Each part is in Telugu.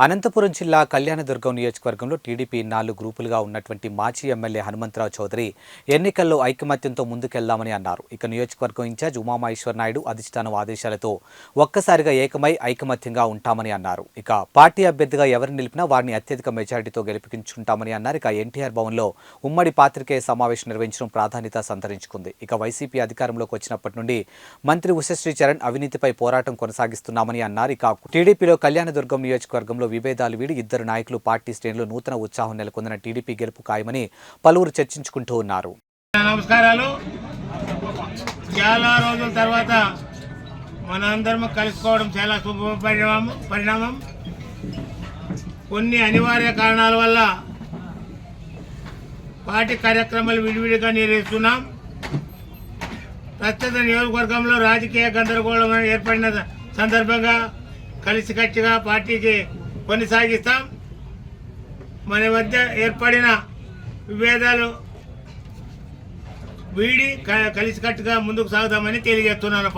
అనంతపురం జిల్లా కళ్యాణదుర్గం నియోజకవర్గంలో టీడీపీ 4 గ్రూపులుగా ఉన్నటువంటి మాజీ ఎమ్మెల్యే హనుమంతరావు చౌదరి ఎన్నికల్లో ఐకమత్యంతో ముందుకెళ్లామని అన్నారు. ఇక నియోజకవర్గం ఇన్ఛార్జ్ ఉమామహేశ్వర్ నాయుడు అధిష్టానం ఆదేశాలతో ఒక్కసారిగా ఏకమై ఐకమత్యంగా ఉంటామని అన్నారు. ఇక పార్టీ అభ్యర్థిగా ఎవరిని నిలిపినా వారిని అత్యధిక మెజారిటీతో గెలిపించుకుంటామని అన్నారు. ఇక ఎన్టీఆర్ భవన్లో ఉమ్మడి పాత్రికేయ సమావేశం నిర్వహించడం ప్రాధాన్యత సంతరించుకుంది. ఇక వైసీపీ అధికారంలోకి వచ్చినప్పటి నుండి మంత్రి ఉషశ్రీ చరణ్ అవినీతిపై పోరాటం కొనసాగిస్తున్నామని అన్నారు. ఇక టీడీపీలో కళ్యాణదుర్గం నియోజకవర్గంలో విభేదాలు వీడి ఇద్దరు నాయకులు పార్టీ శ్రేణులు నూతన ఉత్సాహం నెలకొందిన టీడీపీ గెలుపు ఖాయమని పలువురు చర్చించుకుంటూ ఉన్నారు. నమస్కారాలు. చాలా రోజుల తర్వాత మనందరం కలుసుకోవడం చాలా శుభ పరిణామం. కొన్ని అనివార్య కారణాల వల్ల పార్టీ కార్యక్రమాలు విడివిడిగా నిర్వహిస్తున్నాం. ప్రస్తుత నియోజకవర్గంలో రాజకీయ గందరగోళం ఏర్పడిన సందర్భంగా కలిసికట్టుగా పార్టీకి కొనసాగిస్తాం. మన మధ్య ఏర్పడిన విభేదాలు వీడి కలిసికట్టుగా ముందుకు సాగుదామని తెలియజేస్తున్నాను.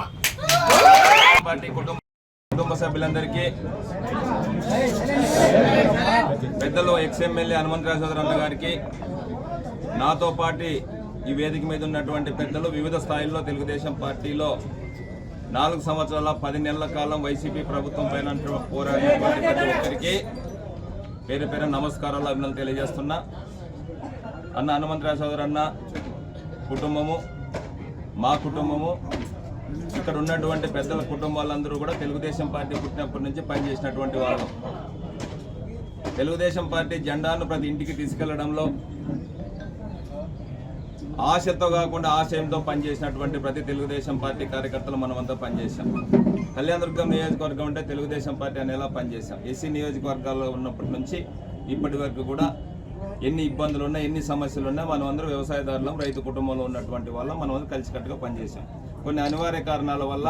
పార్టీ కుటుంబ సభ్యులందరికీ, పెద్దలు ఎక్స్ఎమ్మెల్యే హనుమంతరావు చౌదరి అన్న గారికి, నాతో పాటు ఈ వేదిక మీద ఉన్నటువంటి పెద్దలు, వివిధ స్థాయిల్లో తెలుగుదేశం పార్టీలో 4 సంవత్సరాల 10 నెలల కాలం వైసీపీ ప్రభుత్వం పైన పోరాడినటువంటి ప్రతి ఒక్కరికి పేరు పేరు నమస్కారాలు, అభినందనలు తెలియజేస్తున్నా. అన్న హనుమంతరావు చౌదరి అన్న కుటుంబము, మా కుటుంబము, ఇక్కడ ఉన్నటువంటి పెద్దల కుటుంబాలందరూ కూడా తెలుగుదేశం పార్టీ పుట్టినప్పటి నుంచి పనిచేసినటువంటి వాళ్ళు. తెలుగుదేశం పార్టీ జెండాను ప్రతి ఇంటికి తీసుకెళ్లడంలో ఆశతో కాకుండా ఆశయంతో పనిచేసినటువంటి ప్రతి తెలుగుదేశం పార్టీ కార్యకర్తలు మనమంతా పనిచేశాం. కళ్యాణదుర్గం నియోజకవర్గం అంటే తెలుగుదేశం పార్టీ అనేలా పనిచేశాం. ఎస్సీ నియోజకవర్గాల్లో ఉన్నప్పటి నుంచి ఇప్పటి వరకు కూడా ఎన్ని ఇబ్బందులు ఉన్నా, ఎన్ని సమస్యలు ఉన్నా, మనం అందరూ వ్యవసాయదారులం, రైతు కుటుంబంలో ఉన్నటువంటి వాళ్ళం, మనం అందరూ కలిసికట్టుగా పనిచేశాం. కొన్ని అనివార్య కారణాల వల్ల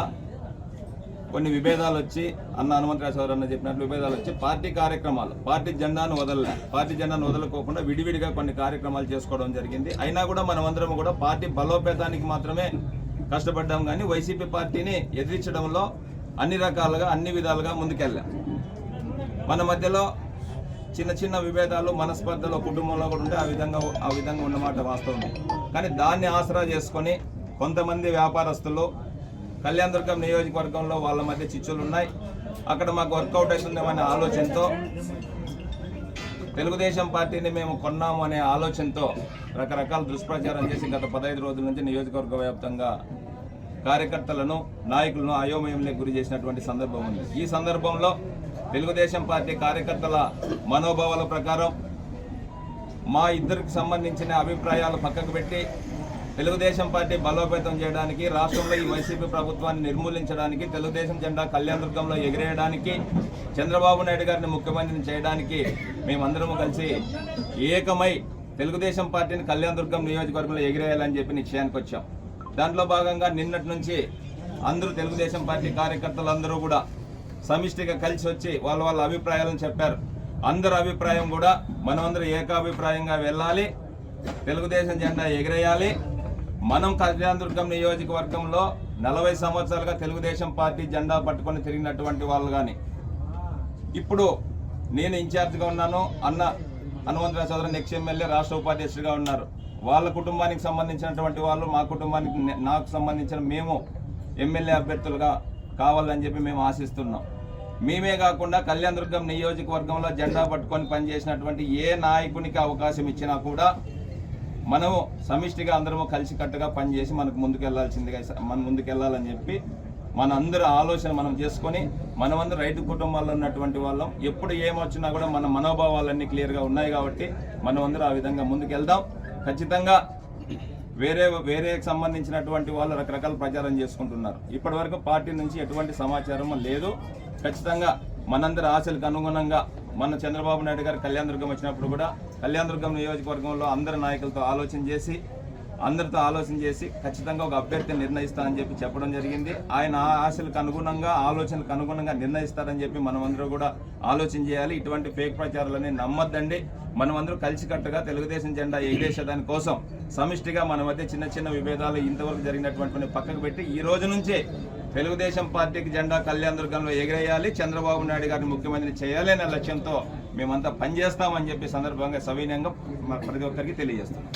కొన్ని విభేదాలు వచ్చి, అన్న హనుమంతరావు చౌదరి అన్న చెప్పినట్లు విభేదాలు వచ్చి పార్టీ కార్యక్రమాలు, పార్టీ జెండాను వదలకోకుండా విడివిడిగా కొన్ని కార్యక్రమాలు చేసుకోవడం జరిగింది. అయినా కూడా మనమందరం కూడా పార్టీ బలోపేతానికి మాత్రమే కష్టపడ్డాం, కానీ వైసీపీ పార్టీని ఎదిరించడంలో అన్ని రకాలుగా, అన్ని విధాలుగా ముందుకెళ్ళాం. మన మధ్యలో చిన్న చిన్న విభేదాలు, మనస్పర్ధలు కుటుంబంలో కూడా ఉంటే ఆ విధంగా ఉన్నమాట వాస్తవం. కానీ దాన్ని ఆసరా చేసుకొని కొంతమంది వ్యాపారస్తులు కళ్యాణదుర్గం నియోజకవర్గంలో వాళ్ళ మధ్య చిచ్చులు ఉన్నాయి, అక్కడ మాకు వర్కౌట్ అవుతుందేమనే ఆలోచనతో, తెలుగుదేశం పార్టీని మేము కొన్నాము అనే ఆలోచనతో రకరకాల దుష్ప్రచారం చేసి గత 15 రోజుల నుంచి నియోజకవర్గ వ్యాప్తంగా కార్యకర్తలను, నాయకులను అయోమయంలోకి గురి చేసినటువంటి సందర్భం ఉంది. ఈ సందర్భంలో తెలుగుదేశం పార్టీ కార్యకర్తల మనోభావాల ప్రకారం మా ఇద్దరికి సంబంధించిన అభిప్రాయాలు పక్కకు పెట్టి తెలుగుదేశం పార్టీ బలోపేతం చేయడానికి, రాష్ట్రంలో ఈ వైసీపీ ప్రభుత్వాన్ని నిర్మూలించడానికి, తెలుగుదేశం జెండా కళ్యాణదుర్గంలో ఎగిరేయడానికి, చంద్రబాబు నాయుడు గారిని ముఖ్యమంత్రిని చేయడానికి మేమందరము కలిసి ఏకమై తెలుగుదేశం పార్టీని కళ్యాణదుర్గం నియోజకవర్గంలో ఎగిరేయాలని చెప్పి నిశ్చయానికి వచ్చాం. దాంట్లో భాగంగా నిన్నటి నుంచి అందరూ తెలుగుదేశం పార్టీ కార్యకర్తలందరూ కూడా సమిష్టిగా కలిసి వచ్చి వాళ్ళ అభిప్రాయాలను చెప్పారు. అందరి అభిప్రాయం కూడా మనమందరూ ఏకాభిప్రాయంగా వెళ్ళాలి, తెలుగుదేశం జెండా ఎగిరేయాలి. మనం కళ్యాణదుర్గం నియోజకవర్గంలో 40 సంవత్సరాలుగా తెలుగుదేశం పార్టీ జెండా పట్టుకొని తిరిగినటువంటి వాళ్ళు, కానీ ఇప్పుడు నేను ఇన్ఛార్జ్గా ఉన్నాను, అన్న హనుమంతరావు చౌదరి ఎక్స్ఎమ్మెల్యే రాష్ట్ర ఉపాధ్యక్షుడిగా ఉన్నారు. వాళ్ళ కుటుంబానికి సంబంధించినటువంటి వాళ్ళు, మా కుటుంబానికి, నాకు సంబంధించిన మేము ఎమ్మెల్యే అభ్యర్థులుగా కావాలని చెప్పి మేము ఆశిస్తున్నాం. మేమే కాకుండా కళ్యాణదుర్గం నియోజకవర్గంలో జెండా పట్టుకొని పనిచేసినటువంటి ఏ నాయకునికి అవకాశం ఇచ్చినా కూడా మనము సమిష్టిగా అందరము కలిసికట్టుగా పనిచేసి మనం ముందుకెళ్లాలని చెప్పి మన అందరూ ఆలోచన మనం చేసుకొని, మనమందరూ రైతు కుటుంబాల్లో ఉన్నటువంటి వాళ్ళం. ఎప్పుడు ఏమొచ్చినా కూడా మన మనోభావాలన్నీ క్లియర్గా ఉన్నాయి కాబట్టి మనం అందరూ ఆ విధంగా ముందుకెళ్దాం. ఖచ్చితంగా వేరే సంబంధించినటువంటి వాళ్ళు రకరకాల ప్రచారం చేసుకుంటున్నారు. ఇప్పటి వరకు పార్టీ నుంచి ఎటువంటి సమాచారం లేదు. ఖచ్చితంగా మనందరి ఆశలకు అనుగుణంగా మన చంద్రబాబు నాయుడు గారు కళ్యాణదుర్గం వచ్చినప్పుడు కూడా కళ్యాణదుర్గం నియోజకవర్గంలో అందరి నాయకులతో అందరితో ఆలోచన చేసి ఖచ్చితంగా ఒక అభ్యర్థిని నిర్ణయిస్తానని చెప్పి చెప్పడం జరిగింది. ఆయన ఆశలకు అనుగుణంగా, ఆలోచనలకు అనుగుణంగా నిర్ణయిస్తారని చెప్పి మనమందరూ కూడా ఆలోచన చేయాలి. ఇటువంటి ఫేక్ ప్రచారాలని నమ్మద్దండి. మనమందరూ కలిసికట్టుగా తెలుగుదేశం జెండా ఎగిరేసేదాని కోసం సమిష్టిగా మన మధ్య చిన్న చిన్న విభేదాలు ఇంతవరకు జరిగినటువంటి పక్కకు పెట్టి ఈ రోజు నుంచే తెలుగుదేశం పార్టీకి జెండా కళ్యాణ దుర్గంలో ఎగిరేయాలి, చంద్రబాబు నాయుడు గారిని ముఖ్యమంత్రి చేయాలి అనే లక్ష్యంతో మేమంతా పనిచేస్తామని చెప్పి సందర్భంగా సవినయంగా ప్రతి ఒక్కరికి తెలియజేస్తున్నాం.